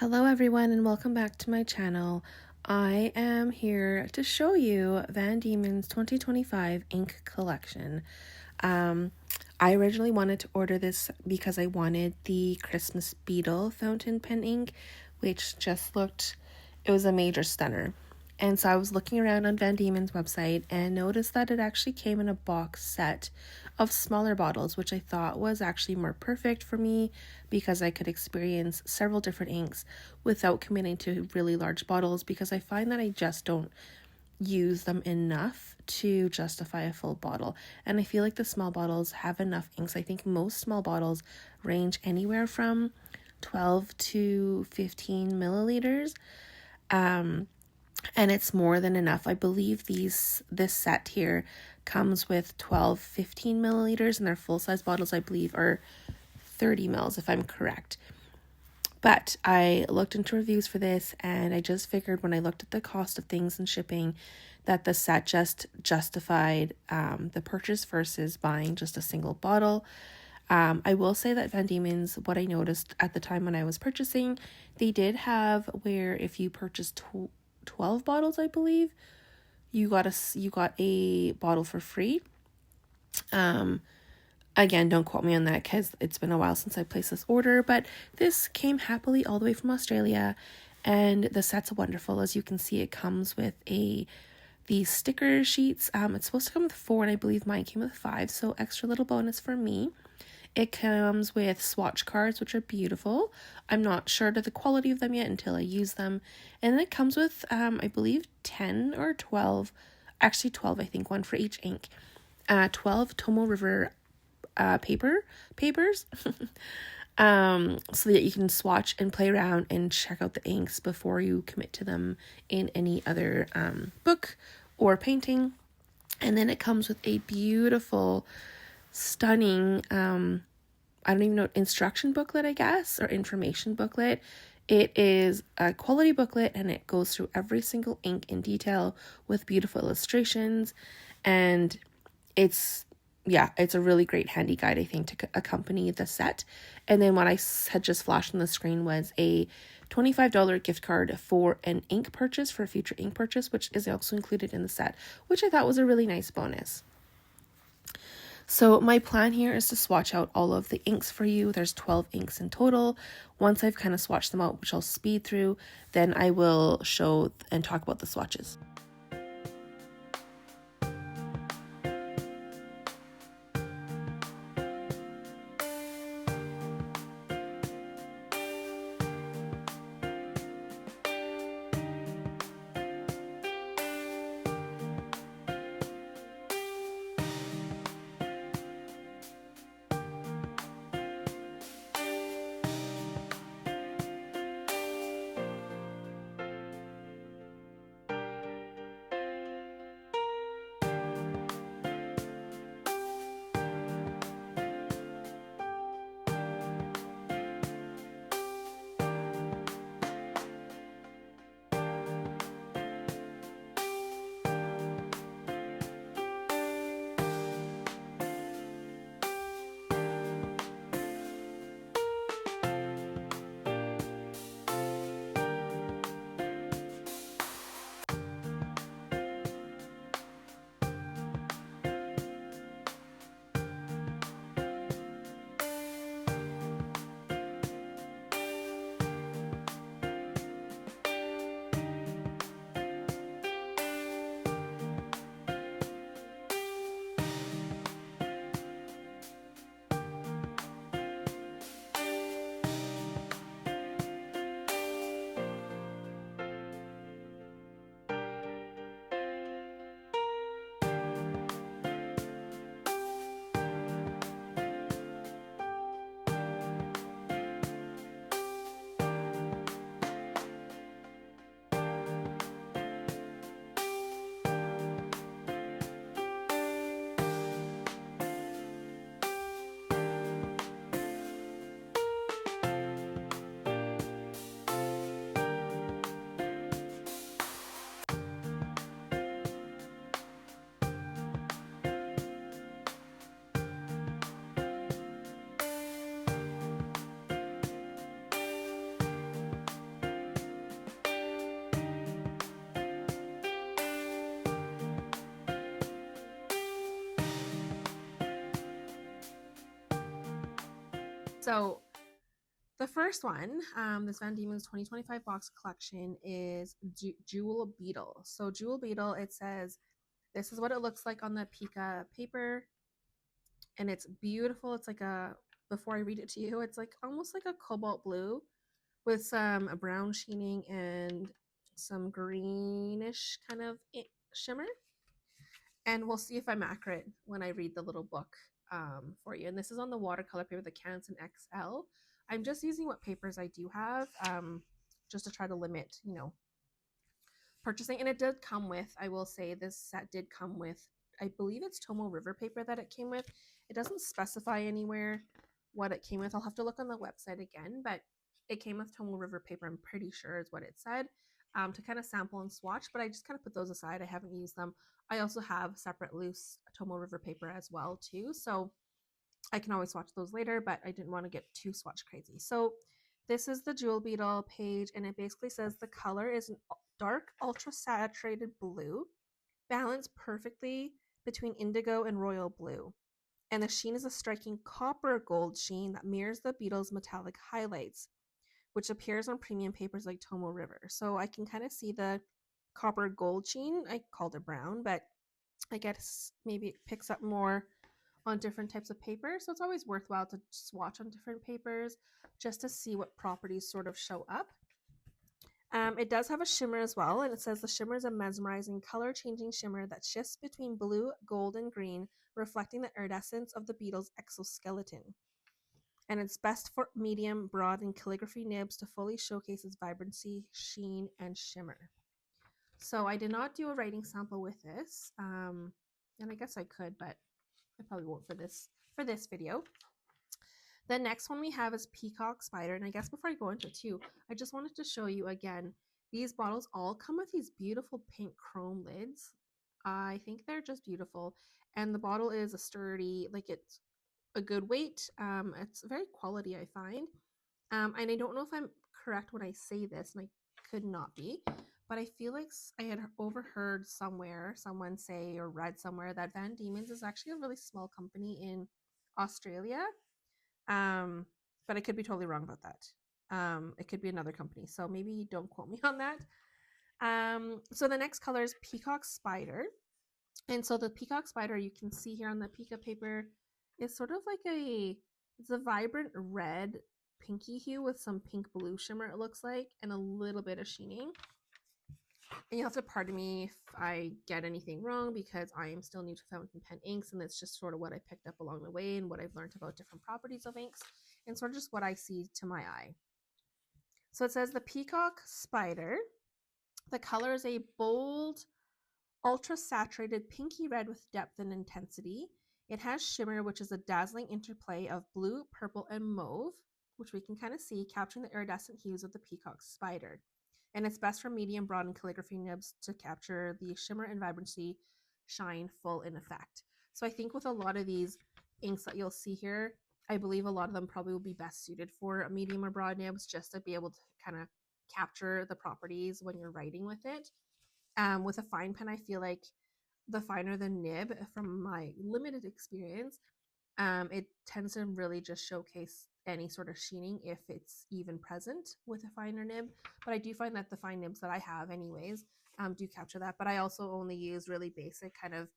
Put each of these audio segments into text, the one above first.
Hello everyone and welcome back to my channel. I am here to show you Van Dieman's 2025 ink collection. I originally wanted to order this because I wanted the Christmas Beetle fountain pen ink, which just looked, it was a major stunner. And so I was looking around on Van Dieman's website and noticed that it actually came in a box set of smaller bottles, which I thought was actually more perfect for me because I could experience several different inks without committing to really large bottles, because I find that I just don't use them enough to justify a full bottle. And I feel like the small bottles have enough inks. I think most small bottles range anywhere from 12 to 15 milliliters. And it's more than enough. I believe this set here comes with 15 milliliters, and their full-size bottles, I believe, are 30 mils, if I'm correct. But I looked into reviews for this, and I just figured when I looked at the cost of things and shipping that the set just justified the purchase versus buying just a single bottle. I will say that Van Dieman's, what I noticed at the time when I was purchasing, they did have where if you purchased 12 bottles, I believe, you got a bottle for free. Again, don't quote me on that because it's been a while since I placed this order, but this came happily all the way from Australia, and the set's wonderful. As you can see, it comes with these sticker sheets. It's supposed to come with 4, and I believe mine came with 5, so extra little bonus for me. It comes with swatch cards, which are beautiful. I'm not sure of the quality of them yet until I use them. And then it comes with, I believe, 10 or 12, actually 12, I think, one for each ink. 12 Tomo River papers, so that you can swatch and play around and check out the inks before you commit to them in any other book or painting. And then it comes with a beautiful, stunning, I don't even know, instruction booklet, I guess, or information booklet. It is a quality booklet, and it goes through every single ink in detail with beautiful illustrations, and it's a really great handy guide, I think, to accompany the set. And then what I had just flashed on the screen was a $25 gift card for an ink purchase, for a future ink purchase, which is also included in the set, which I thought was a really nice bonus. So my plan here is to swatch out all of the inks for you. There's 12 inks in total. Once I've kind of swatched them out, which I'll speed through, then I will show and talk about the swatches. So the first one, this Van Dieman's 2025 box collection is Jewel Beetle. So Jewel Beetle, it says, this is what it looks like on the Pika paper. And it's beautiful. It's like before I read it to you, it's like almost like a cobalt blue with some brown sheening and some greenish kind of shimmer. And we'll see if I'm accurate when I read the little book for you. And this is on the watercolor paper, the Canson XL. I'm just using what papers I do have just to try to limit, purchasing. And it did come with, I will say this set did come with, I believe it's Tomo River paper that it came with. It doesn't specify anywhere what it came with. I'll have to look on the website again, but it came with Tomo River paper, I'm pretty sure is what it said, to kind of sample and swatch, but I just kind of put those aside. I haven't used them. I also have separate loose Tomo River paper as well too, so I can always swatch those later, but I didn't want to get too swatch crazy. So this is the Jewel Beetle page, and it basically says the color is an dark ultra saturated blue, balanced perfectly between indigo and royal blue. And the sheen is a striking copper gold sheen that mirrors the Beetle's metallic highlights, which appears on premium papers like Tomo River. So I can kind of see the copper gold sheen. I called it brown, but I guess maybe it picks up more on different types of paper. So it's always worthwhile to swatch on different papers just to see what properties sort of show up. It does have a shimmer as well, and it says the shimmer is a mesmerizing color-changing shimmer that shifts between blue, gold, and green, reflecting the iridescence of the beetle's exoskeleton. And it's best for medium, broad, and calligraphy nibs to fully showcase its vibrancy, sheen, and shimmer. So I did not do a writing sample with this, and I guess I could, but I probably won't for this video. The next one we have is Peacock Spider, and I guess before I go into it too, I just wanted to show you again, these bottles all come with these beautiful pink chrome lids. I think they're just beautiful, and the bottle is a sturdy, like it's a good weight. It's very quality, I find. And I don't know if I'm correct when I say this, and I could not be, but I feel like I had overheard somewhere someone say or read somewhere that Van Dieman's is actually a really small company in Australia. But I could be totally wrong about that. It could be another company, so maybe don't quote me on that. So the next color is Peacock Spider. And so the Peacock Spider, you can see here on the Pika paper, is sort of like it's a vibrant red pinky hue with some pink blue shimmer, it looks like, and a little bit of sheening. And you'll have to pardon me if I get anything wrong because I am still new to fountain pen inks, and that's just sort of what I picked up along the way and what I've learned about different properties of inks and sort of just what I see to my eye. So it says the Peacock Spider. The color is a bold, ultra saturated pinky red with depth and intensity. It has shimmer, which is a dazzling interplay of blue, purple, and mauve, which we can kind of see, capturing the iridescent hues of the Peacock Spider. And it's best for medium, broad, and calligraphy nibs to capture the shimmer and vibrancy shine full in effect. So I think with a lot of these inks that you'll see here, I believe a lot of them probably will be best suited for medium or broad nibs just to be able to kind of capture the properties when you're writing with it. With a fine pen, I feel like the finer the nib, from my limited experience, it tends to really just showcase any sort of sheening if it's even present with a finer nib. But I do find that the fine nibs that I have anyways do capture that. But I also only use really basic kind of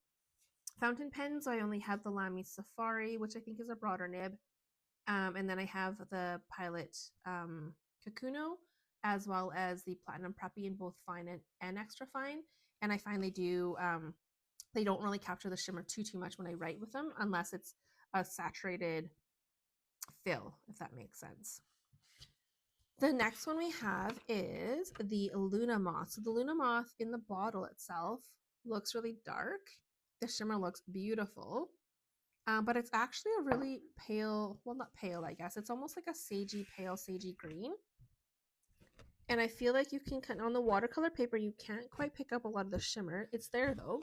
fountain pens. So I only have the Lamy Safari, which I think is a broader nib. And then I have the Pilot Kakuno, as well as the Platinum Preppy in both fine and extra fine. And I find they don't really capture the shimmer too much when I write with them, unless it's a saturated fill, if that makes sense. The next one we have is the Luna Moth. So the Luna Moth in the bottle itself looks really dark. The shimmer looks beautiful. But it's actually a really pale, well, not pale, I guess. It's almost like a pale sagey green. And I feel like you can, on the watercolor paper, you can't quite pick up a lot of the shimmer. It's there though.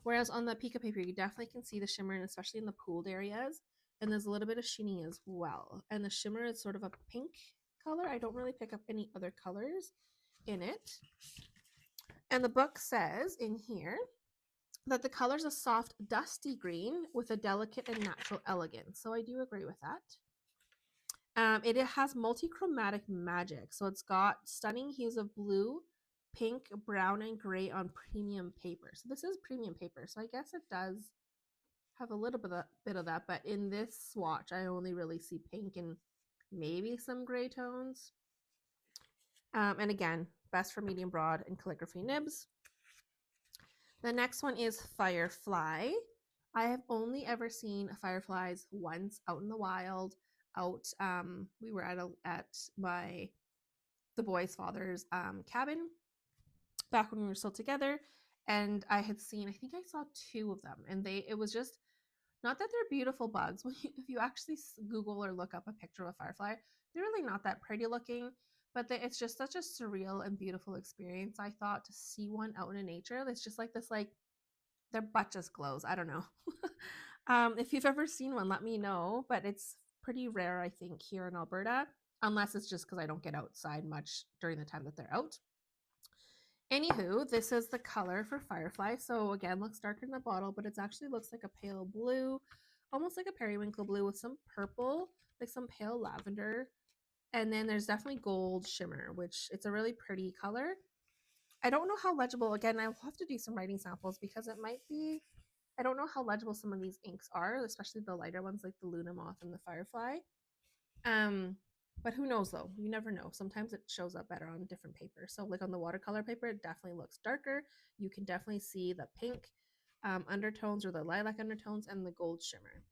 Whereas on the Pika paper, you definitely can see the shimmer, and especially in the pooled areas. And there's a little bit of sheening as well. And the shimmer is sort of a pink color. I don't really pick up any other colors in it. And the book says in here that the color is a soft, dusty green with a delicate and natural elegance. So I do agree with that. It has multi-chromatic magic. So it's got stunning hues of blue, pink, brown, and gray on premium paper. So this is premium paper. So I guess it does have a little bit of that. But in this swatch, I only really see pink and maybe some gray tones. And again, best for medium broad and calligraphy nibs. The next one is Firefly. I have only ever seen fireflies once out in the wild. We were at the boy's father's cabin back when we were still together, and I think I saw two of them, and it was just not that they're beautiful bugs. If you actually Google or look up a picture of a firefly, they're really not that pretty looking, but it's just such a surreal and beautiful experience. I thought to see one out in nature, it's just like this, like their butt just glows. I don't know. If you've ever seen one, let me know, but it's pretty rare, I think, here in Alberta, unless it's just because I don't get outside much during the time that they're out. Anywho, this is the color for Firefly. So again, looks darker in the bottle, but it actually looks like a pale blue, almost like a periwinkle blue with some purple, like some pale lavender. And then there's definitely gold shimmer, which it's a really pretty color. I don't know how legible, again, I'll have to do some writing samples because it might be, I don't know how legible some of these inks are, especially the lighter ones like the Luna Moth and the Firefly. But who knows though? You never know. Sometimes it shows up better on different paper. So like on the watercolor paper, it definitely looks darker. You can definitely see the pink undertones or the lilac undertones and the gold shimmer.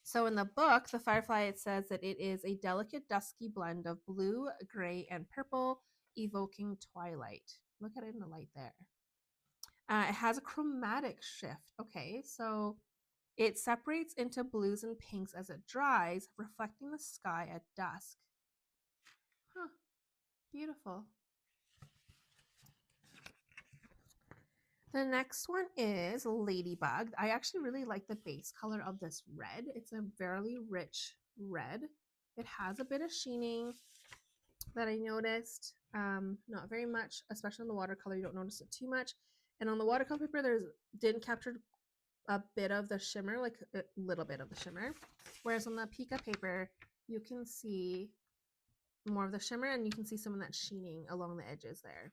So in the book, the Firefly, it says that it is a delicate dusky blend of blue, gray, and purple, evoking twilight. Look at it in the light there. It has a chromatic shift. Okay, so it separates into blues and pinks as it dries, reflecting the sky at dusk. Huh, beautiful. The next one is Ladybug. I actually really like the base color of this red. It's a very rich red. It has a bit of sheening that I noticed. Not very much, especially on the watercolor. You don't notice it too much. And on the watercolor paper, didn't capture a bit of the shimmer, like a little bit of the shimmer. Whereas on the Pica paper, you can see more of the shimmer and you can see some of that sheening along the edges there.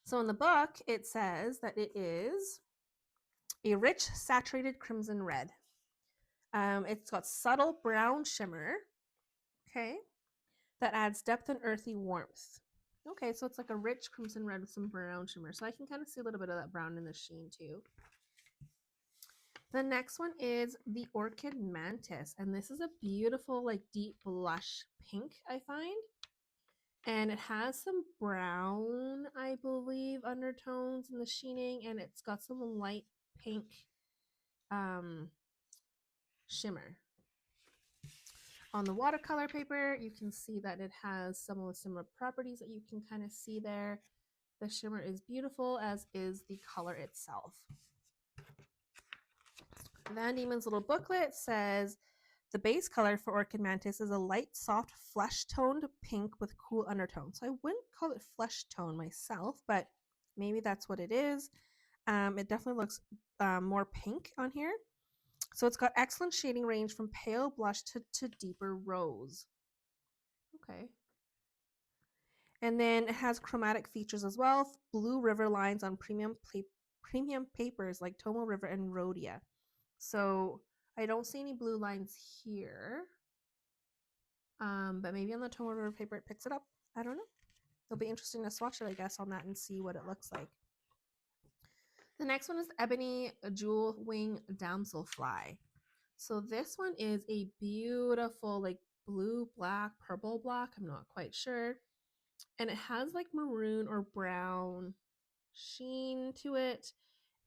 So in the book, it says that it is a rich, saturated crimson red. It's got subtle brown shimmer, okay, that adds depth and earthy warmth. Okay, so it's like a rich crimson red with some brown shimmer. So I can kind of see a little bit of that brown in the sheen too. The next one is the Orchid Mantis, and this is a beautiful, like deep blush pink, I find. And it has some brown, I believe, undertones in the sheening, and it's got some light pink shimmer. On the watercolor paper, you can see that it has some of the similar properties that you can kind of see there. The shimmer is beautiful, as is the color itself. Van Dieman's little booklet says the base color for Orchid Mantis is a light, soft, flesh-toned pink with cool undertones. So I wouldn't call it flesh tone myself, but maybe that's what it is. It definitely looks more pink on here. So it's got excellent shading range from pale blush to deeper rose. Okay. And then it has chromatic features as well. Blue river lines on premium papers like Tomo River and Rhodia. So I don't see any blue lines here. But maybe on the Tomo River paper it picks it up. I don't know. It'll be interesting to swatch it, I guess, on that and see what it looks like. The next one is Ebony Jewel Wing Damselfly. So this one is a beautiful, like blue, black, purple black. I'm not quite sure. And it has like maroon or brown sheen to it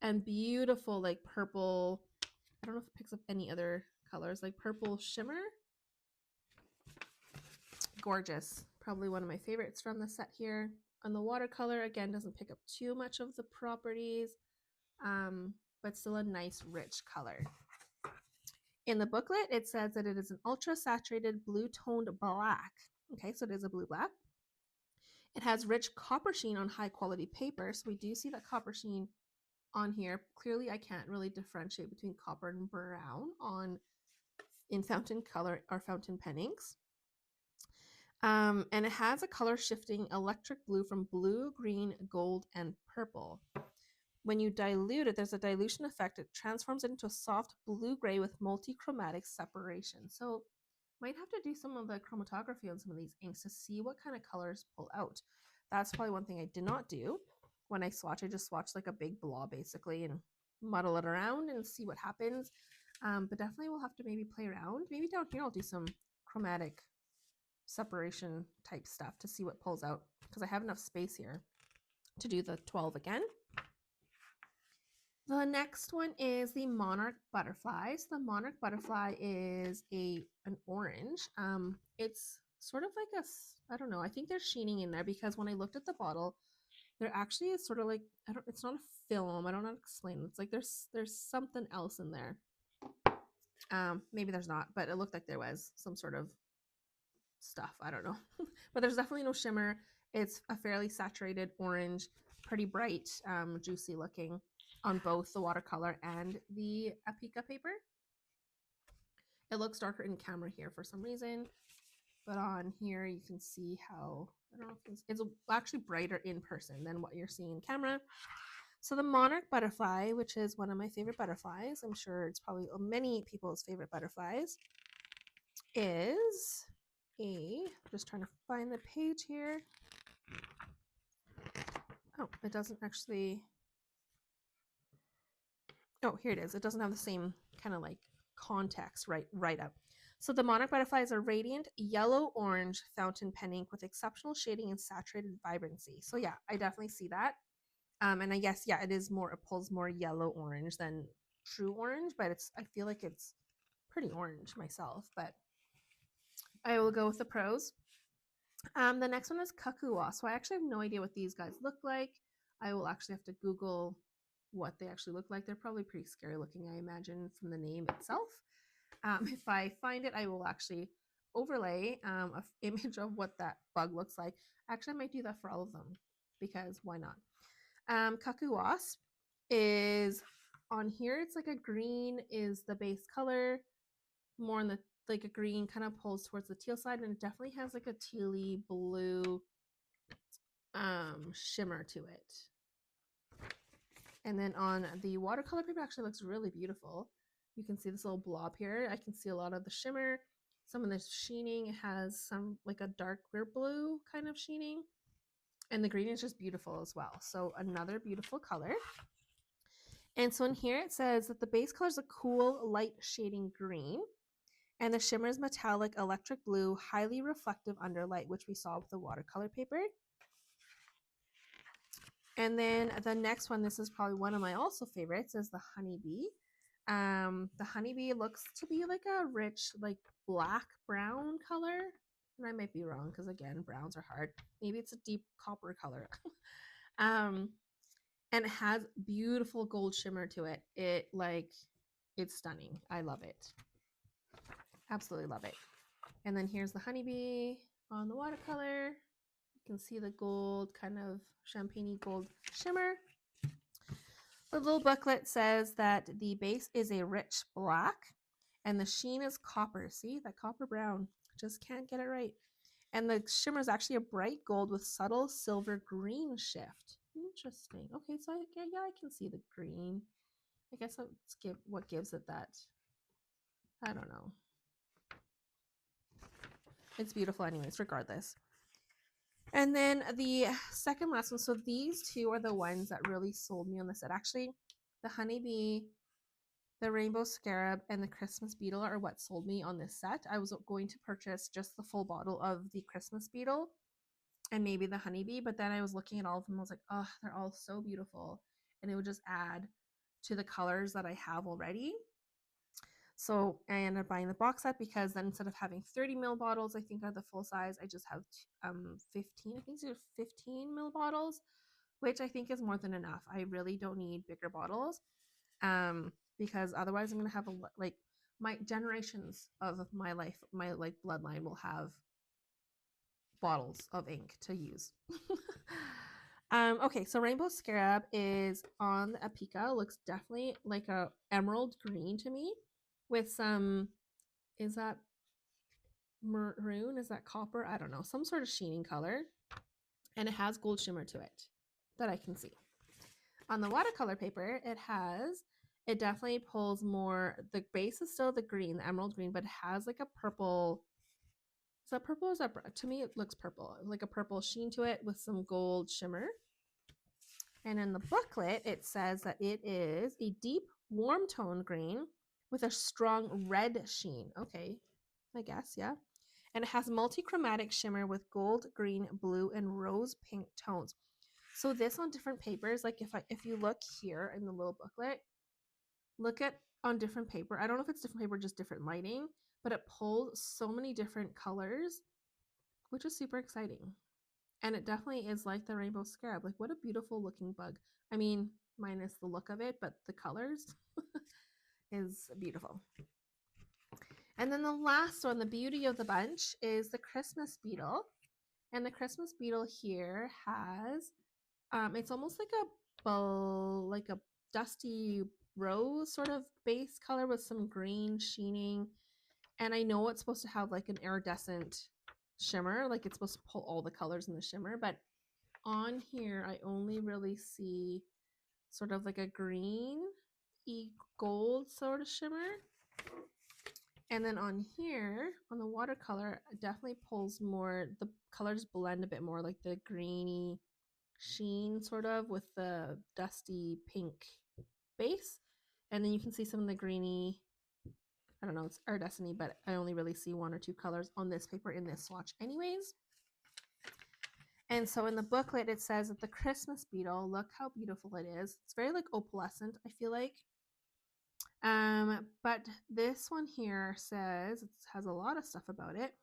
and beautiful, like purple. I don't know if it picks up any other colors, like purple shimmer. Gorgeous. Probably one of my favorites from the set here. On the watercolor, again, doesn't pick up too much of the properties, but still a nice, rich color. In the booklet, it says that it is an ultra saturated blue toned black. Okay, so it is a blue black. It has rich copper sheen on high quality paper. So we do see that copper sheen on here. Clearly, I can't really differentiate between copper and brown on in fountain color or fountain pen inks. And it has a color shifting electric blue from blue, green, gold, and purple. When you dilute it, there's a dilution effect. It transforms it into a soft blue-gray with multi-chromatic separation. So might have to do some of the chromatography on some of these inks to see what kind of colors pull out. That's probably one thing I did not do when I swatch. I just swatch like a big blob basically and muddle it around and see what happens. But definitely we'll have to maybe play around. Maybe down here I'll do some chromatic separation type stuff to see what pulls out, because I have enough space here to do the 12 again. The next one is the Monarch Butterfly. So the Monarch Butterfly is an orange. It's sort of like I don't know, I think there's sheening in there, because when I looked at the bottle, there actually is sort of like, it's not a film. I don't know how to explain it. It's like there's something else in there. Maybe there's not, but it looked like there was some sort of stuff. I don't know. But there's definitely no shimmer. It's a fairly saturated orange, pretty bright, juicy looking on both the watercolor and the Apika paper. It looks darker in camera here for some reason, but on here you can see how, I don't know if it's actually brighter in person than what you're seeing in camera. So the Monarch Butterfly, which is one of my favorite butterflies, I'm sure it's probably many people's favorite butterflies, is just trying to find the page here. Oh, it doesn't actually, oh, here it is. It doesn't have the same kind of like context right up. So the Monarch Butterfly is a radiant yellow-orange fountain pen ink with exceptional shading and saturated vibrancy. So yeah, I definitely see that. And I guess, yeah, it pulls more yellow-orange than true orange, but I feel like it's pretty orange myself, but I will go with the pros. The next one is Kakua. So I actually have no idea what these guys look like. I will actually have to Google what they actually look like. They're probably pretty scary looking, I imagine, from the name itself. If I find it, I will actually overlay an image of what that bug looks like. Actually, I might do that for all of them, because why not? Kaku Wasp is on here. It's like a green is the base color, more on the like a green kind of pulls towards the teal side, and it definitely has like a tealy blue shimmer to it. And then on the watercolor paper, actually looks really beautiful. You can see this little blob here. I can see a lot of the shimmer, some of the sheening. It has some like a darker blue kind of sheening, and the green is just beautiful as well. So another beautiful color. And so in here it says that the base color is a cool light shading green, and the shimmer is metallic electric blue, highly reflective under light, which we saw with the watercolor paper. And then the next one, this is probably one of my also favorites, is the Honeybee. The Honeybee looks to be like a rich, like black brown color. And I might be wrong, because again, browns are hard. Maybe it's a deep copper color. And it has beautiful gold shimmer to it. It's stunning. I love it. Absolutely love it. And then here's the Honeybee on the watercolor. You can see the gold, kind of champagne-y gold shimmer. The little booklet says that the base is a rich black and the sheen is copper. See, that copper brown. Just can't get it right. And the shimmer is actually a bright gold with subtle silver green shift. Interesting. Okay, so I can see the green. I guess that's what gives it that. I don't know. It's beautiful anyways, regardless. And then the second last one. So these two are the ones that really sold me on the set. Actually, the Honeybee, the Rainbow Scarab, and the Christmas Beetle are what sold me on this set. I was going to purchase just the full bottle of the Christmas Beetle and maybe the Honeybee, but then I was looking at all of them. I was like, oh, they're all so beautiful. And it would just add to the colors that I have already. So I ended up buying the box set, because then instead of having 30 ml bottles, I think are the full size, I just have 15. I think these are 15 ml bottles, which I think is more than enough. I really don't need bigger bottles, because otherwise I'm gonna have my generations of my life, my like bloodline will have bottles of ink to use. Okay, so Rainbow Scarab is on the Apika. Looks definitely like a emerald green to me, with some is that maroon? Is that copper? I don't know. Some sort of sheening color. And it has gold shimmer to it that I can see. On the watercolor paper, it definitely pulls more. The base is still the green, the emerald green, but it has like a purple. Is that purple? Is that, to me, it looks purple, like a purple sheen to it with some gold shimmer. And in the booklet, it says that it is a deep, warm tone green with a strong red sheen. Okay, I guess, yeah. And it has multi-chromatic shimmer with gold, green, blue, and rose pink tones. So this on different papers, like if you look here in the little booklet, look at on different paper. I don't know if it's different paper, just different lighting, but it pulls so many different colors, which is super exciting. And it definitely is like the rainbow scarab. Like, what a beautiful looking bug. I mean, minus the look of it, but the colors is beautiful. And then the last one, the beauty of the bunch, is the Christmas beetle. And the Christmas beetle here has, it's almost like a dusty rose sort of base color with some green sheening. And I know it's supposed to have like an iridescent shimmer, like it's supposed to pull all the colors in the shimmer, but on here I only really see sort of like a green gold sort of shimmer. And then on here, on the watercolor, it definitely pulls more, the colors blend a bit more, like the greeny sheen sort of with the dusty pink base. And then you can see some of the greeny, I don't know, it's iridescent, but I only really see one or two colors on this paper in this swatch anyways. And so in the booklet, it says that the Christmas beetle, look how beautiful it is. It's very like opalescent, I feel like. But this one here says, it has a lot of stuff about it,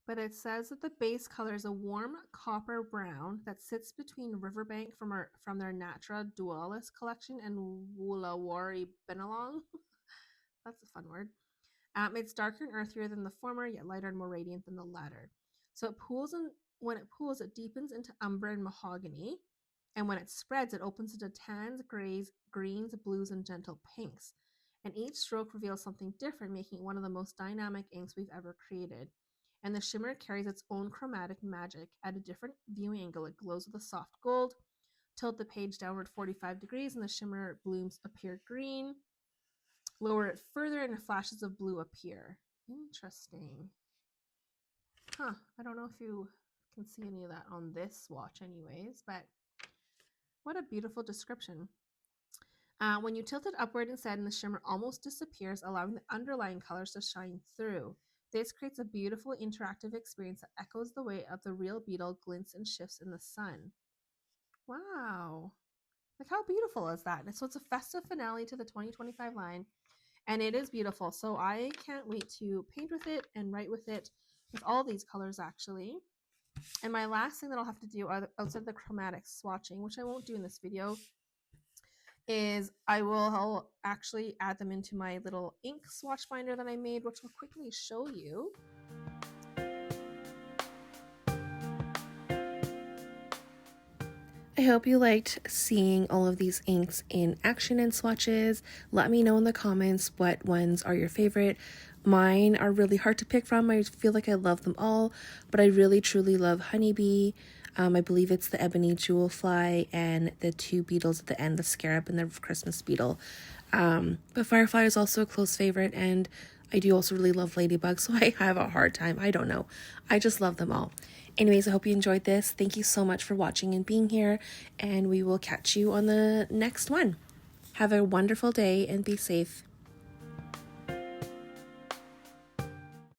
but it says that the base color is a warm copper brown that sits between Riverbank from their Natra Dualis collection and Woolawari Benelong. That's a fun word. It's darker and earthier than the former, yet lighter and more radiant than the latter. So it pools, and when it pools, it deepens into umber and mahogany. And when it spreads, it opens into tans, grays, greens, blues, and gentle pinks. And each stroke reveals something different, making it one of the most dynamic inks we've ever created. And the shimmer carries its own chromatic magic. At a different viewing angle, it glows with a soft gold. Tilt the page downward 45 degrees, and the shimmer blooms appear green. Lower it further, and flashes of blue appear. Interesting. Huh. I don't know if you can see any of that on this swatch anyways, but what a beautiful description. When you tilt it upward instead, the shimmer almost disappears, allowing the underlying colors to shine through. This creates a beautiful interactive experience that echoes the way of the real beetle glints and shifts in the sun. Wow. Like, how beautiful is that? And so it's a festive finale to the 2025 line, and it is beautiful. So I can't wait to paint with it and write with it, with all these colors actually. And my last thing that I'll have to do outside the chromatic swatching, which I won't do in this video, is I'll actually add them into my little ink swatch binder that I made, which I'll quickly show you. I hope you liked seeing all of these inks in action and swatches. Let me know in the comments what ones are your favorite. Mine are really hard to pick from. I feel like I love them all, but I really truly love Honeybee. I believe it's the Ebony Jewel Fly and the two beetles at the end, the Scarab and the Christmas Beetle. But Firefly is also a close favorite, and I do also really love Ladybug, so I have a hard time. I don't know. I just love them all. Anyways, I hope you enjoyed this. Thank you so much for watching and being here, and we will catch you on the next one. Have a wonderful day and be safe.